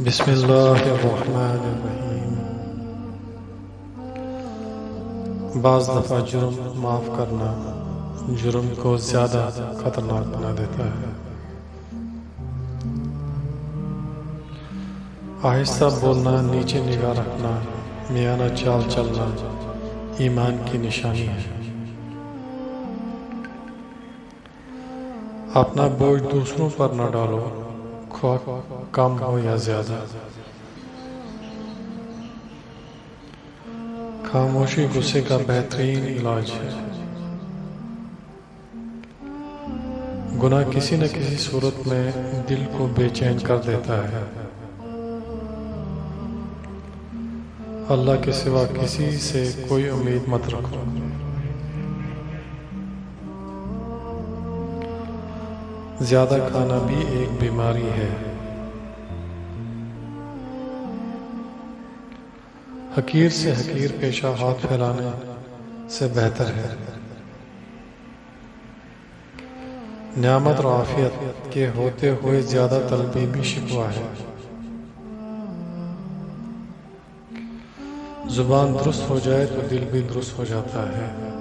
بسم اللہ الرحمن الرحیم۔ بعض دفعہ جرم معاف کرنا جرم کو زیادہ خطرناک بنا دیتا ہے۔ آہستہ بولنا، نیچے نگاہ رکھنا، میانہ چال چلنا ایمان کی نشانی ہے۔ اپنا بوجھ دوسروں پر نہ ڈالو، خواہ کم ہو یا زیادہ۔ خاموشی غصے کا بہترین علاج ہے۔ گناہ کسی نہ کسی صورت میں دل کو بے چین کر دیتا ہے۔ اللہ کے سوا کسی سے کوئی امید مت رکھو۔ زیادہ کھانا بھی ایک بیماری ہے۔ حقیر سے حقیر پیشہ ہاتھ پھیلانے سے بہتر ہے۔ نعمت اور عافیت کے ہوتے ہوئے زیادہ طلبی بھی شکوہ ہے۔ زبان درست ہو جائے تو دل بھی درست ہو جاتا ہے۔